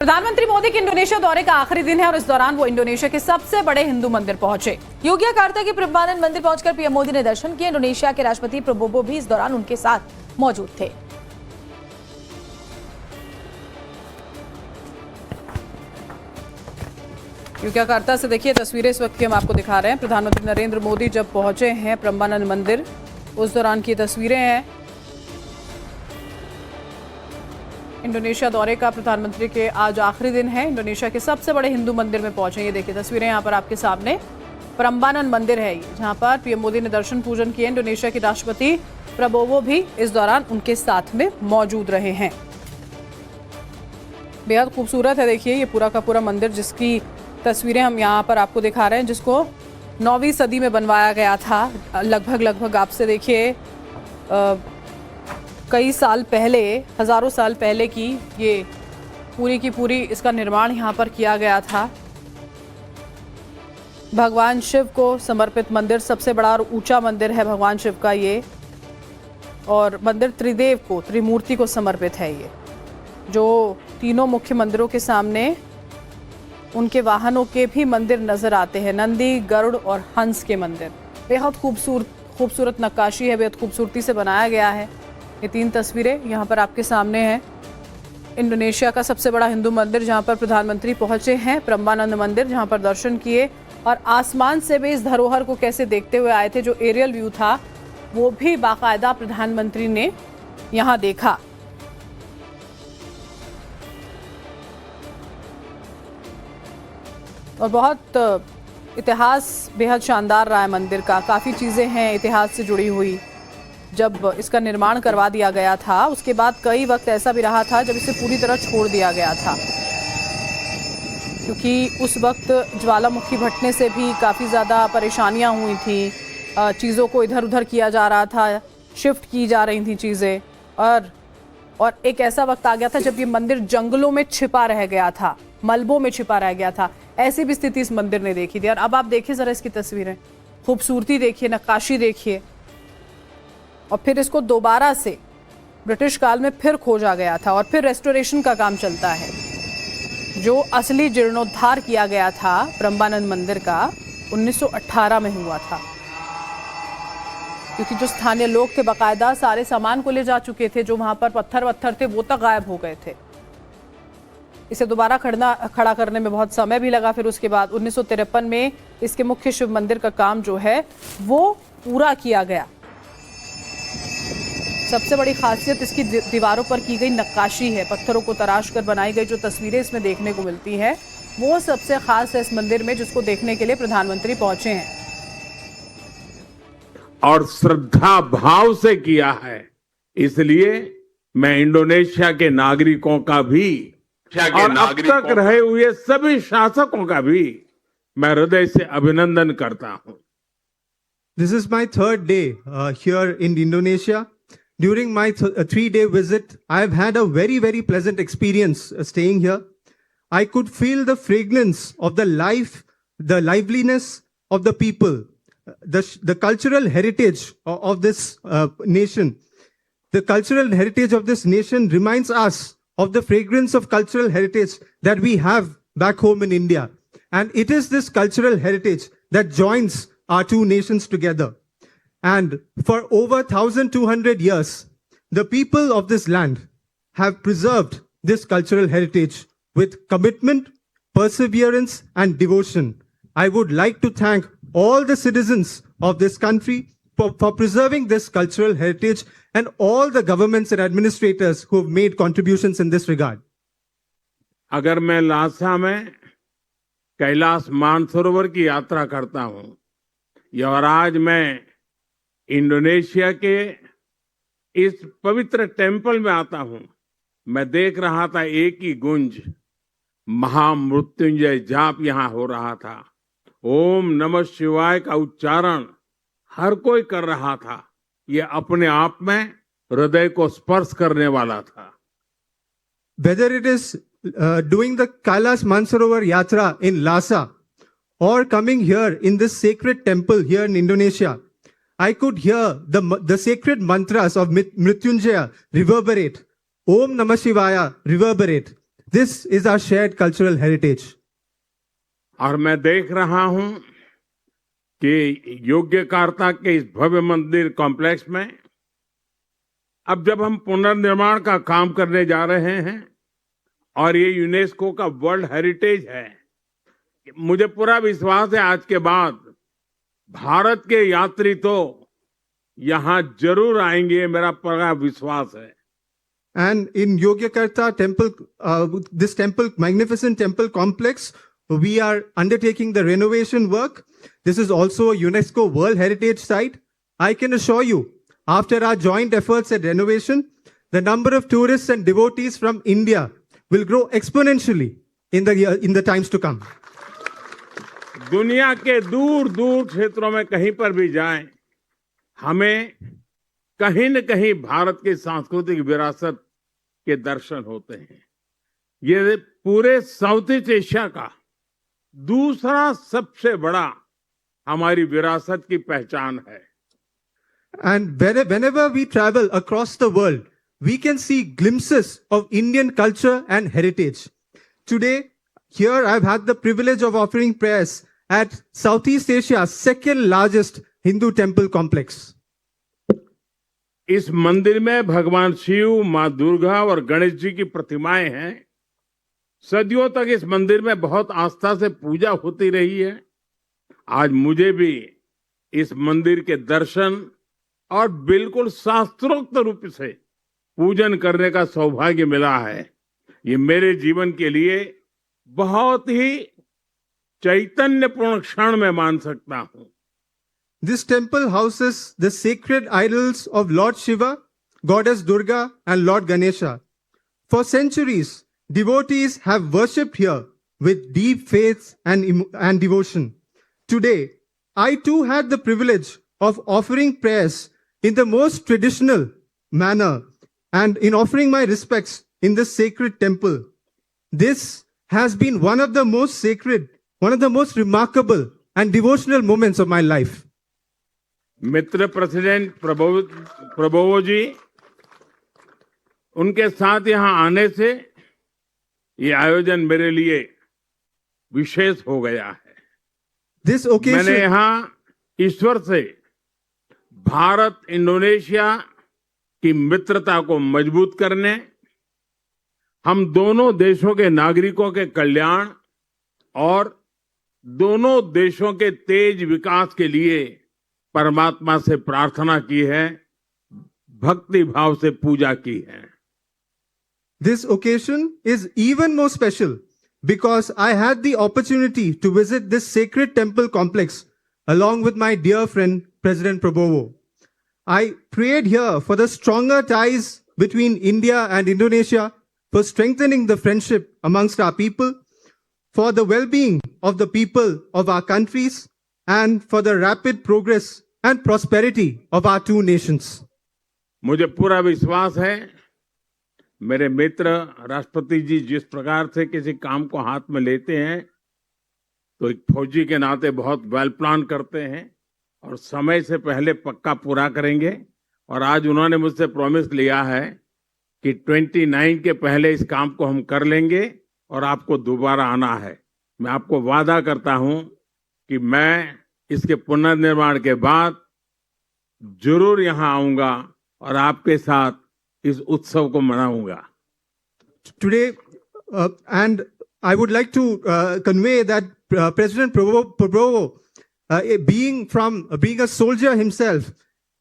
प्रधानमंत्री मोदी के इंडोनेशिया दौरे का आखिरी दिन है और इस दौरान वो इंडोनेशिया के सबसे बड़े हिंदू मंदिर पहुंचे। योग्याकार्ता के प्रम्बानन मंदिर पहुंचकर पीएम मोदी ने दर्शन किए। इंडोनेशिया के राष्ट्रपति प्रबोवो भी इस दौरान उनके साथ मौजूद थे। योग्याकार्ता से देखिए तस्वीरें इस वक्त की हम आपको दिखा रहे हैं। प्रधानमंत्री नरेंद्र मोदी जब पहुंचे हैं प्रम्बानन मंदिर, उस दौरान की तस्वीरें हैं। इंडोनेशिया दौरे का प्रधानमंत्री के आज आखिरी दिन है। इंडोनेशिया के सबसे बड़े हिंदू मंदिर में पहुंचे। ये देखिए तस्वीरें यहाँ पर आपके सामने। प्रम्बानन मंदिर है ये, जहाँ पर पीएम मोदी ने दर्शन पूजन किए। इंडोनेशिया के राष्ट्रपति प्रबोवो भी इस दौरान उनके साथ में मौजूद रहे हैं। बेहद खूबसूरत है देखिए ये पूरा का पूरा मंदिर, जिसकी तस्वीरें हम यहाँ पर आपको दिखा रहे हैं, जिसको 9वीं सदी में बनवाया गया था। लगभग आपसे देखिए कई साल पहले, हजारों साल पहले की ये पूरी की पूरी इसका निर्माण यहाँ पर किया गया था। भगवान शिव को समर्पित मंदिर, सबसे बड़ा और ऊंचा मंदिर है भगवान शिव का ये, और मंदिर त्रिदेव को, त्रिमूर्ति को समर्पित है ये, जो तीनों मुख्य मंदिरों के सामने उनके वाहनों के भी मंदिर नजर आते हैं, नंदी, गरुड़ और हंस के मंदिर। बेहद खूबसूरत नक्काशी है, बेहद खूबसूरती से बनाया गया है। ये 3 तस्वीरें यहाँ पर आपके सामने हैं। इंडोनेशिया का सबसे बड़ा हिंदू मंदिर जहाँ पर प्रधानमंत्री पहुंचे हैं, प्रम्बानन मंदिर, जहाँ पर दर्शन किए और आसमान से भी इस धरोहर को कैसे देखते हुए आए थे। जो एरियल व्यू था वो भी बाकायदा प्रधानमंत्री ने यहाँ देखा। और बहुत इतिहास बेहद शानदार रहा है मंदिर का। काफ़ी चीज़ें हैं इतिहास से जुड़ी हुई। जब इसका निर्माण करवा दिया गया था उसके बाद कई वक्त ऐसा भी रहा था जब इसे पूरी तरह छोड़ दिया गया था, क्योंकि उस वक्त ज्वालामुखी भटने से भी काफ़ी ज़्यादा परेशानियां हुई थी। चीज़ों को इधर उधर किया जा रहा था, शिफ्ट की जा रही थी चीज़ें, और एक ऐसा वक्त आ गया था जब ये मंदिर जंगलों में छिपा रह गया था, मलबों में छिपा रह गया था। ऐसी भी स्थिति इस मंदिर ने देखी थी। और अब आप देखिए ज़रा इसकी तस्वीरें, खूबसूरती देखिए, नक्काशी देखिए। और फिर इसको दोबारा से ब्रिटिश काल में फिर खोजा गया था और फिर रेस्टोरेशन का काम चलता है। जो असली जीर्णोद्धार किया गया था प्रम्बानन मंदिर का 1918 में हुआ था, क्योंकि जो स्थानीय लोग थे बाकायदा सारे सामान को ले जा चुके थे। जो वहां पर पत्थर थे वो तक गायब हो गए थे। इसे दोबारा खड़ा करने में बहुत समय भी लगा। फिर उसके बाद 1953 में इसके मुख्य शिव मंदिर का काम जो है वो पूरा किया गया। सबसे बड़ी खासियत इसकी दीवारों पर की गई नक्काशी है। पत्थरों को तराश कर बनाई गई जो तस्वीरें इसमें देखने को मिलती है वो सबसे खास है इस मंदिर में, जिसको देखने के लिए प्रधानमंत्री पहुंचे हैं। और श्रद्धा भाव से किया है, इसलिए मैं इंडोनेशिया के नागरिकों का भी और अब तक रहे हुए सभी शासकों का भी मैं हृदय से अभिनंदन करता हूं। This is my third day here in Indonesia. During my 3-day visit, I have had a very pleasant experience staying here. I could feel the fragrance of the life, the liveliness of the people, the cultural heritage of this nation. The cultural heritage of this nation reminds us of the fragrance of cultural heritage that we have back home in India. And it is this cultural heritage that joins our two nations together. And for over 1,200 years, the people of this land have preserved this cultural heritage with commitment, perseverance, and devotion. I would like to thank all the citizens of this country for preserving this cultural heritage and all the governments and administrators who have made contributions in this regard. अगर मैं लासा में कैलाश मानसरोवर की यात्रा करता हूं, और आज मैं इंडोनेशिया के इस पवित्र टेम्पल में आता हूं, मैं देख रहा था एक ही गुंज, महामृत्युंजय जाप यहां हो रहा था। ओम नमः शिवाय का उच्चारण हर कोई कर रहा था। ये अपने आप में हृदय को स्पर्श करने वाला था। Whether it is doing the Kailash Mansarovar Yatra in Lhasa or coming here in this sacred temple here in Indonesia, I could hear the sacred mantras of Mrityunjaya reverberate. Om Namah Shivaya reverberate. This is our shared cultural heritage. और मैं देख रहा हूं कि Yogyakarta के इस भव्य मंदिर complex में अब जब हम पुनर्निर्माण का काम करने जा रहे हैं और ये यूनेस्को का वर्ल्ड हेरिटेज है, मुझे पूरा विश्वास है आज के बाद भारत के यात्री तो यहाँ जरूर आएंगे, मेरा पूरा विश्वास है। And in Yogyakarta temple, this temple, magnificent temple complex, we are undertaking the renovation work. This is also a UNESCO World Heritage Site. I can assure you, after our joint efforts at renovation, the number of tourists and devotees from India will grow exponentially in the times to come. दुनिया के दूर दूर क्षेत्रों में कहीं पर भी जाएं, हमें कहीं न कहीं भारत की सांस्कृतिक विरासत के दर्शन होते हैं। ये पूरे साउथ ईस्ट एशिया का दूसरा सबसे बड़ा हमारी विरासत की पहचान है। And whenever we travel across the world, we can see glimpses of Indian culture and heritage. Today, here I've had the privilege of offering prayers at Southeast Asia's second largest Hindu temple complex. इस मंदिर में भगवान शिव, मां दुर्गा और गणेश जी की प्रतिमाएं हैं। सदियों तक इस मंदिर में बहुत आस्था से पूजा होती रही है। आज मुझे भी इस मंदिर के दर्शन और बिल्कुल शास्त्रोक्त रूप से पूजन करने का सौभाग्य मिला है। ये मेरे जीवन के लिए बहुत ही चैतन्यपूर्ण क्षण मैं मान सकता हूं। This temple houses the sacred idols of Lord Shiva, Goddess Durga, and Lord Ganesha. For centuries, devotees have worshipped here with deep faith and devotion. Today, I too had the privilege of offering prayers in the most traditional manner and in offering my respects in this sacred temple. This has been one of the most sacred, one of the most remarkable and devotional moments of my life. मित्र president Prabowo ji, उनके साथ यहाँ आने से ये आयोजन मेरे लिए विशेष हो गया है। This occasion, मैंने यहाँ ईश्वर से भारत इंडोनेशिया की मित्रता को मजबूत करने, हम दोनों देशों के नागरिकों के कल्याण और दोनों देशों के तेज विकास के लिए परमात्मा से प्रार्थना की है, भक्ति भाव से पूजा की है। This occasion is even more special because I had the opportunity to visit this sacred temple complex along with my dear friend President Prabowo. I prayed here for the stronger ties between India and Indonesia, for strengthening the friendship amongst our people, for the well-being of the people of our countries, and for the rapid progress and prosperity of our two nations. मुझे पूरा विश्वास है, मेरे मित्र राष्ट्रपति जी जिस प्रकार से किसी काम को हाथ में लेते हैं तो एक फौजी के नाते बहुत वेल प्लान करते हैं और समय से पहले पक्का पूरा करेंगे। और आज उन्होंने मुझसे प्रॉमिस लिया है कि 29 के पहले इस काम को हम कर लेंगे और आपको दोबारा आना है। मैं आपको वादा करता हूं कि मैं इसके पुनर्निर्माण के बाद जरूर यहां आऊंगा और आपके साथ इस उत्सव को मनाऊंगा। Today, and I would like to convey that President Prabowo, being a soldier himself,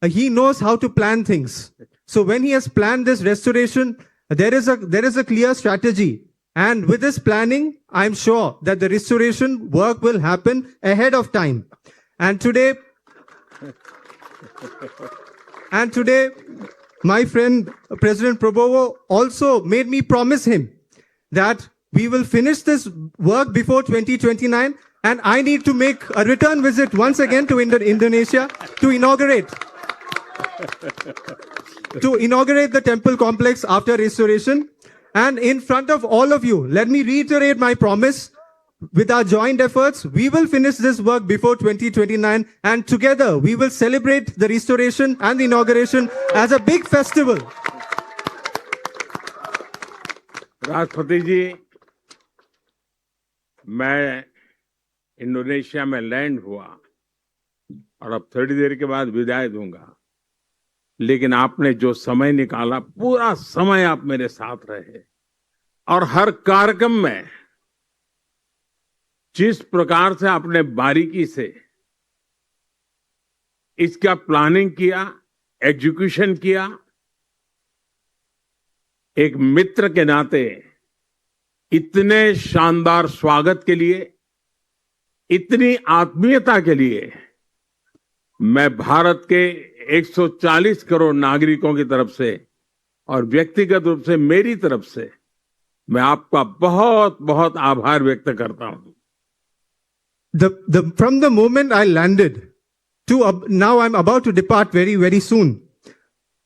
he knows how to plan things. So when he has planned this restoration, there is a clear strategy. And with this planning, I'm sure that the restoration work will happen ahead of time. And today, my friend President Prabowo also made me promise him that we will finish this work before 2029, and I need to make a return visit once again to Indonesia to inaugurate the temple complex after restoration. And in front of all of you, let me reiterate my promise. With our joint efforts, we will finish this work before 2029, and together we will celebrate the restoration and the inauguration as a big festival. राष्ट्रपति जी, मैं Indonesia में land हुआ और अब थोड़ी देर के बाद विदाई दूंगा, लेकिन आपने जो समय निकाला, पूरा समय आप मेरे साथ रहे और हर कार्यक्रम में जिस प्रकार से आपने बारीकी से इसका प्लानिंग किया, एग्जीक्यूशन किया, एक मित्र के नाते इतने शानदार स्वागत के लिए, इतनी आत्मीयता के लिए मैं भारत के 140 करोड़ नागरिकों की तरफ से और व्यक्तिगत रूप से मेरी तरफ से मैं आपका बहुत बहुत आभार व्यक्त करता हूं। From the moment I landed to now I'm about to depart very, very soon,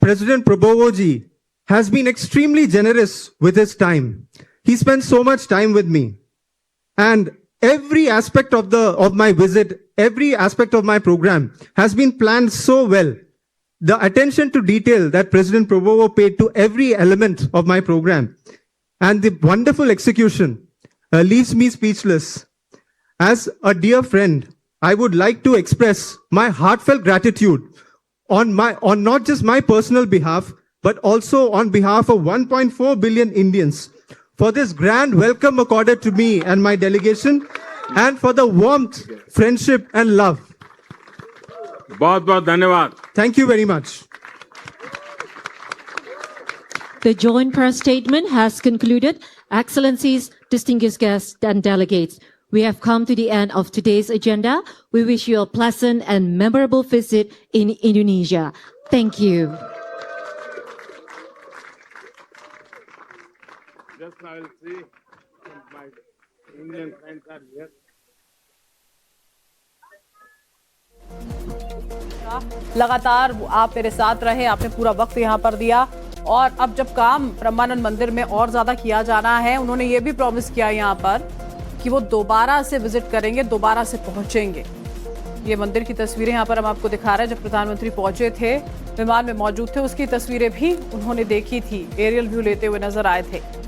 President Prabowo ji has been extremely generous with his time. He spent so much time with me. And every aspect of my visit, every aspect of my program has been planned so well. The attention to detail that President Prabowo paid to every element of my program and the wonderful execution leaves me speechless. As a dear friend, I would like to express my heartfelt gratitude on not just my personal behalf, but also on behalf of 1.4 billion Indians for this grand welcome accorded to me and my delegation, and for the warmth, friendship and love. बहुत बहुत धन्यवाद। Thank you very much. The joint press statement has concluded. Excellencies, distinguished guests and delegates, we have come to the end of today's agenda. We wish you a pleasant and memorable visit in Indonesia. Thank you. Just I will see my Indian friends are here. लगातार आप मेरे साथ रहे, आपने पूरा वक्त यहाँ पर दिया और अब जब काम ब्रह्मानंद मंदिर में और ज्यादा किया जाना है, उन्होंने ये भी प्रॉमिस किया यहाँ पर कि वो दोबारा से विजिट करेंगे, दोबारा से पहुंचेंगे। ये मंदिर की तस्वीरें यहाँ पर हम आपको दिखा रहे हैं। जब प्रधानमंत्री पहुंचे थे, विमान में मौजूद थे, उसकी तस्वीरें भी उन्होंने देखी थी, एरियल व्यू लेते हुए नजर आए थे।